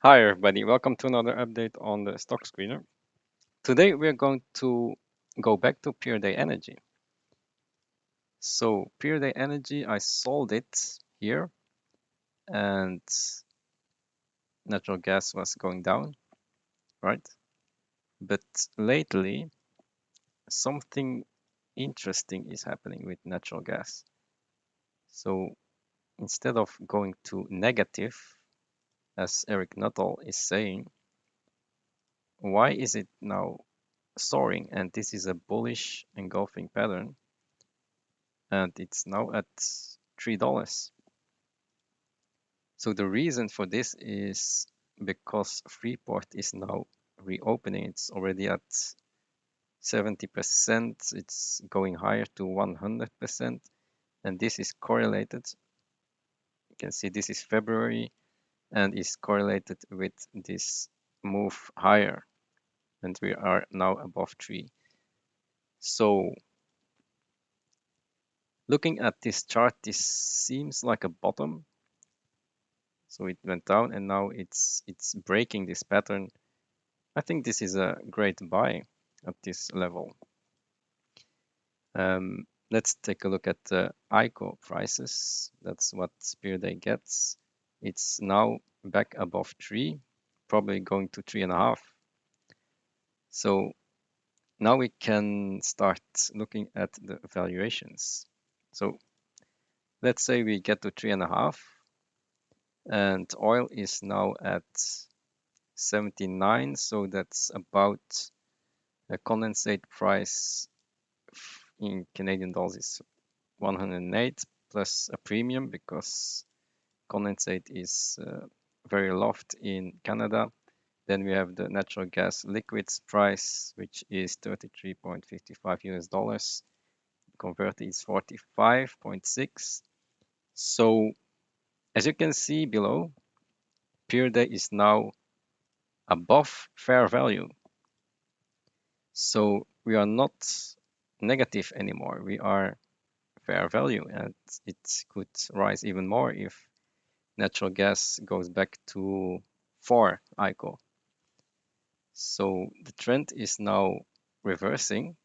Hi everybody, welcome to another update on the stock screener. Today we're going to go back to Pieridae Energy. So Pieridae Energy, I sold it here and natural gas was going down, right? But lately something interesting is happening with natural gas. So instead of going to negative, as Eric Nuttall is saying, why is it now soaring? And this is a bullish engulfing pattern. And it's now at $3. So the reason for this is because Freeport is now reopening. It's already at 70%. It's going higher to 100%. And this is correlated. You can see this is February and is correlated with this move higher. And we are now above 3. So looking at this chart, this seems like a bottom. So it went down and now it's breaking this pattern. I think this is a great buy at this level. Let's take a look at the ICO prices. That's what Pieridae gets. It's now back above 3, probably going to 3.5. So now we can start looking at the valuations. So let's say we get to 3.5 and oil is now at 79, so that's about a condensate price in Canadian dollars is 108 plus a premium because condensate is very loft in Canada. Then we have the natural gas liquids price, which is 33.55 US dollars. Converted is 45.6. So as you can see below, Pieridae is now above fair value. So we are not negative anymore. We are fair value, and it could rise even more if natural gas goes back to 4 ICO. So the trend is now reversing.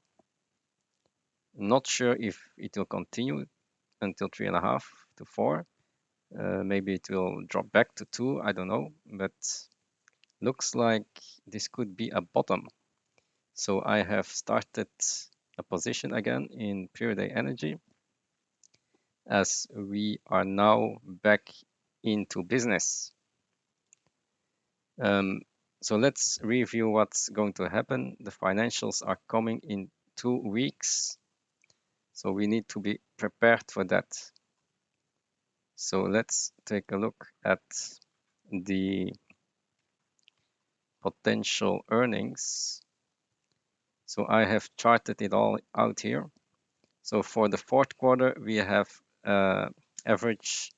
Not sure if it will continue until 3.5 to 4. Maybe it will drop back to 2. I don't know, but looks like this could be a bottom. So I have started a position again in Pieridae Energy as we are now back into business. So let's review what's going to happen. The financials are coming in 2 weeks. So we need to be prepared for that. So let's take a look at the potential earnings. So I have charted it all out here. So for the fourth quarter, we have average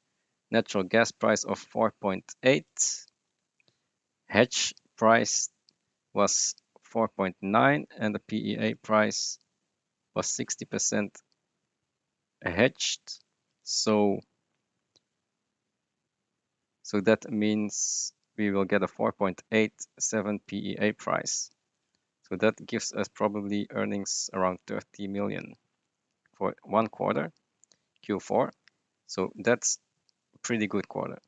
natural gas price of 4.8. Hedge price was 4.9 and the PEA price was 60% hedged. So that means we will get a 4.87 PEA price. So that gives us probably earnings around 30 million for one quarter, Q4. So that's a pretty good quarter.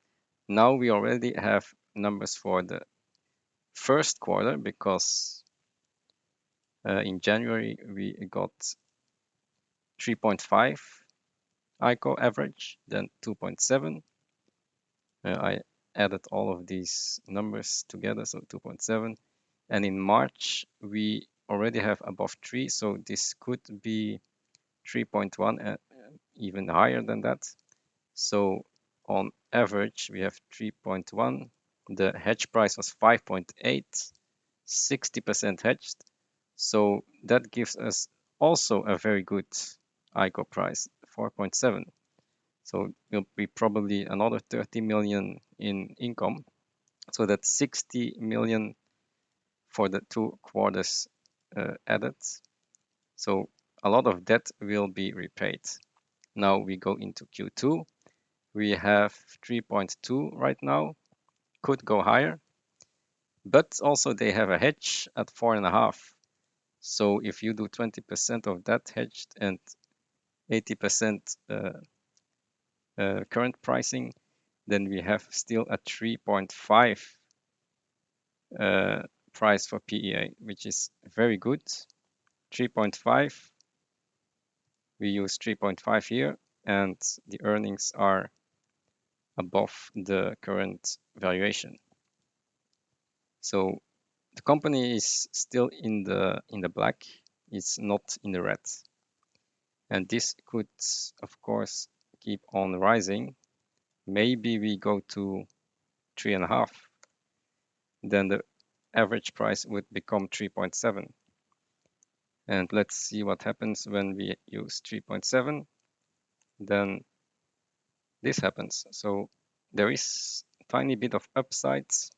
Now we already have numbers for the first quarter because in January we got 3.5 ICO average, then 2.7. I added all of these numbers together, so 2.7. And in March, we already have above 3, so this could be 3.1, even higher than that. So on average, we have 3.1. The hedge price was 5.8, 60% hedged. So that gives us also a very good ICO price, 4.7. So it'll be probably another 30 million in income. So that's 60 million for the 2 quarters added. So a lot of debt will be repaid. Now we go into Q2. We have 3.2 right now, could go higher. But also they have a hedge at 4.5. So if you do 20% of that hedged and 80% current pricing, then we have still a 3.5 price for PEA, which is very good. 3.5, we use 3.5 here, and the earnings are above the current valuation. So the company is still in the black. It's not in the red. And this could, of course, keep on rising. Maybe we go to 3.5. Then the average price would become 3.7. And let's see what happens when we use 3.7. Then this happens. So there is a tiny bit of upsides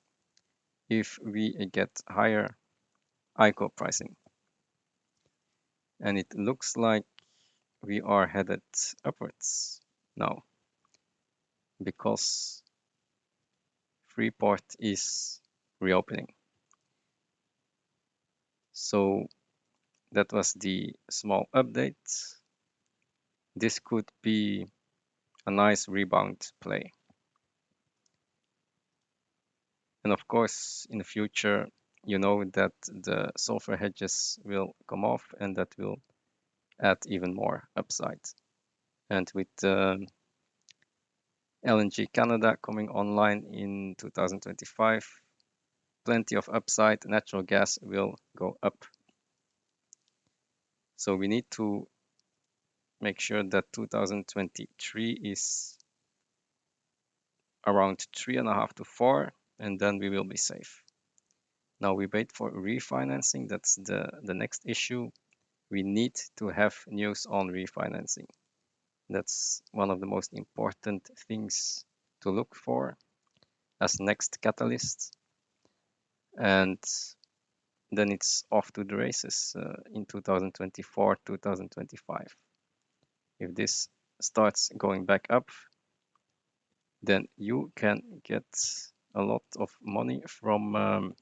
if we get higher ICO pricing. And it looks like we are headed upwards now because Freeport is reopening. So that was the small update. This could be a nice rebound play. And of course, in the future, you know that the sulfur hedges will come off and that will add even more upside. And with LNG Canada coming online in 2025, plenty of upside, natural gas will go up. So we need to make sure that 2023 is around 3.5 to 4, and then we will be safe. Now we wait for refinancing. That's the next issue. We need to have news on refinancing. That's one of the most important things to look for as next catalyst. And then it's off to the races in 2024, 2025. If this starts going back up, then you can get a lot of money from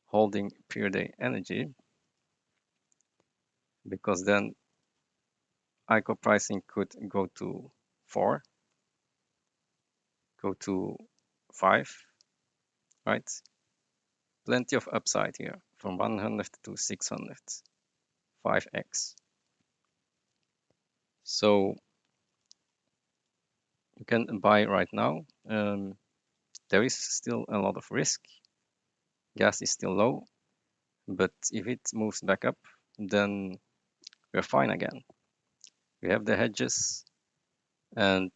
holding Pieridae energy, because then ICO pricing could go to 4, go to 5, right? Plenty of upside here from 100 to 600, 5x. So you can buy right now. There is still a lot of risk. Gas is still low, but if it moves back up, then we're fine again. We have the hedges, and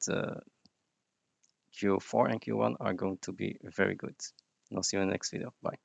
Q4 and Q1 are going to be very good. And I'll see you in the next video. Bye.